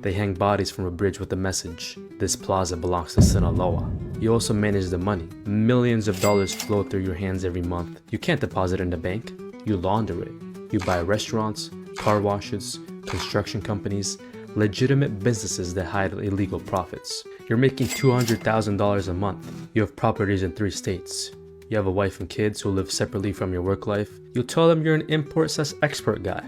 They hang bodies from a bridge with the message, "This plaza belongs to Sinaloa." You also manage the money. Millions of dollars flow through your hands every month. You can't deposit in the bank. You launder it. You buy restaurants, car washes, construction companies, legitimate businesses that hide illegal profits. You're making $200,000 a month. You have properties in 3 states. You have a wife and kids who live separately from your work life. You tell them you're an import-export guy.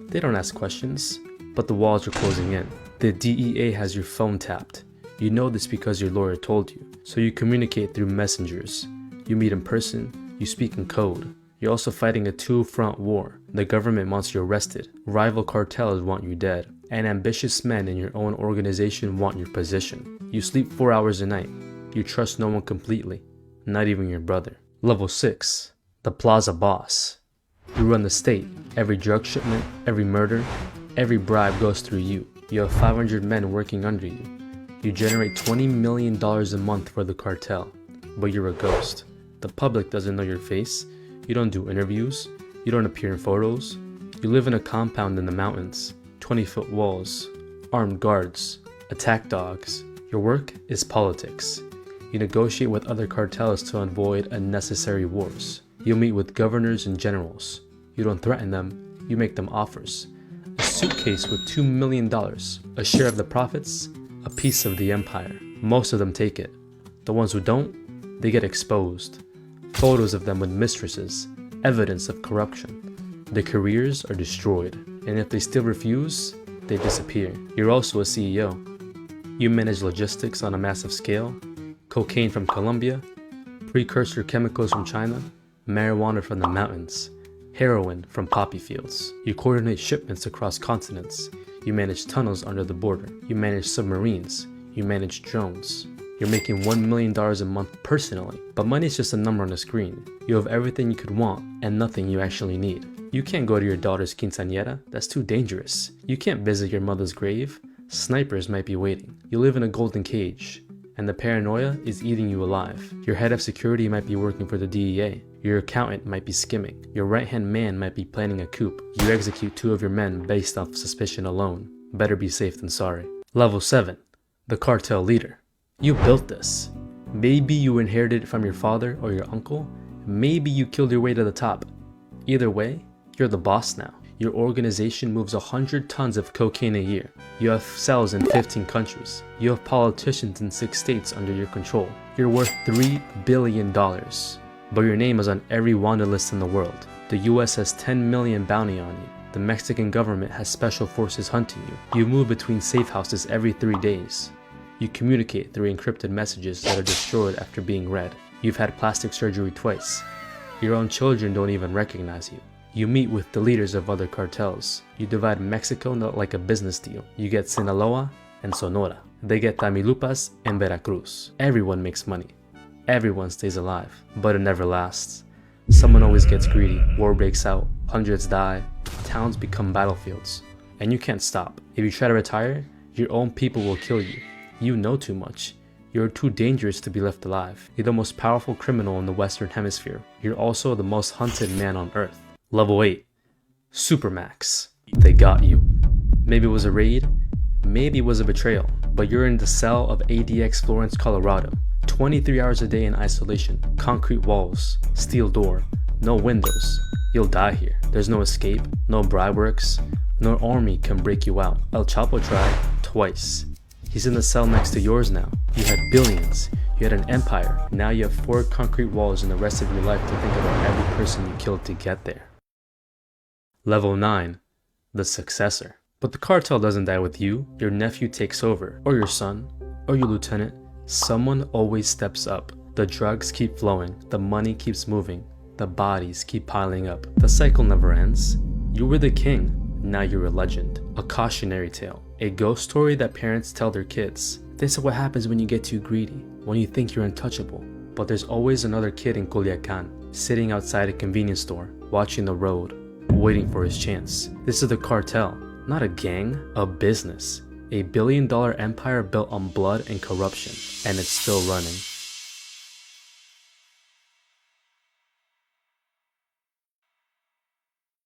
They don't ask questions, but the walls are closing in. The DEA has your phone tapped. You know this because your lawyer told you. So you communicate through messengers. You meet in person. You speak in code. You're also fighting a 2-front war. The government wants you arrested. Rival cartels want you dead. And ambitious men in your own organization want your position. You sleep 4 hours a night. You trust no one completely, not even your brother. Level 6. The Plaza Boss. You run the state. Every drug shipment, every murder, every bribe goes through you. You have 500 men working under you. You generate $20 million a month for the cartel, but you're a ghost. The public doesn't know your face. You don't do interviews. You don't appear in photos. You live in a compound in the mountains, 20-foot walls, armed guards, attack dogs. Your work is politics. You negotiate with other cartels to avoid unnecessary wars. You meet with governors and generals. You don't threaten them, you make them offers. A suitcase with $2 million, a share of the profits, a piece of the empire. Most of them take it. The ones who don't, they get exposed. Photos of them with mistresses, evidence of corruption. Their careers are destroyed, and if they still refuse, they disappear. You're also a CEO. You manage logistics on a massive scale, cocaine from Colombia, precursor chemicals from China, marijuana from the mountains, heroin from poppy fields. You coordinate shipments across continents. You manage tunnels under the border. You manage submarines. You manage drones. You're making $1 million a month personally, but money is just a number on a screen. You have everything you could want and nothing you actually need. You can't go to your daughter's quinceañera. That's too dangerous. You can't visit your mother's grave. Snipers might be waiting. You live in a golden cage, and the paranoia is eating you alive. Your head of security might be working for the DEA. Your accountant might be skimming. Your right-hand man might be planning a coup. You execute 2 of your men based off suspicion alone. Better be safe than sorry. Level 7. The cartel leader. You built this. Maybe you inherited it from your father or your uncle. Maybe you killed your way to the top. Either way, you're the boss now. Your organization moves 100 tons of cocaine a year. You have cells in 15 countries. You have politicians in 6 states under your control. You're worth $3 billion. But your name is on every wanted list in the world. The US has 10 million bounty on you. The Mexican government has special forces hunting you. You move between safe houses every 3 days. You communicate through encrypted messages that are destroyed after being read. You've had plastic surgery twice. Your own children don't even recognize you. You meet with the leaders of other cartels. You divide Mexico like a business deal. You get Sinaloa and Sonora. They get Tamaulipas and Veracruz. Everyone makes money. Everyone stays alive, but it never lasts. Someone always gets greedy. War breaks out. Hundreds die. Towns become battlefields. And you can't stop. If you try to retire, your own people will kill you. You know too much. You're too dangerous to be left alive. You're the most powerful criminal in the Western Hemisphere. You're also the most hunted man on Earth. Level 8. Supermax. They got you. Maybe it was a raid, maybe it was a betrayal, but you're in the cell of ADX Florence, Colorado. 23 hours a day in isolation, concrete walls, steel door, no windows. You'll die here. There's no escape, no bribe works, no army can break you out. El Chapo tried twice. He's in the cell next to yours now. You had billions. You had an empire. Now you have 4 concrete walls and the rest of your life to think about every person you killed to get there. Level 9. The successor. But the cartel doesn't die with you. Your nephew takes over, or your son, or your lieutenant. Someone always steps up. The drugs keep flowing. The money keeps moving. The bodies keep piling up. The cycle never ends. You were the king. Now you're a legend. A cautionary tale. A ghost story that parents tell their kids. This is what happens when you get too greedy, when you think you're untouchable. But there's always another kid in Culiacan, sitting outside a convenience store, watching the road, waiting for his chance. This is the cartel, not a gang, a business. A $1 billion empire built on blood and corruption, and it's still running.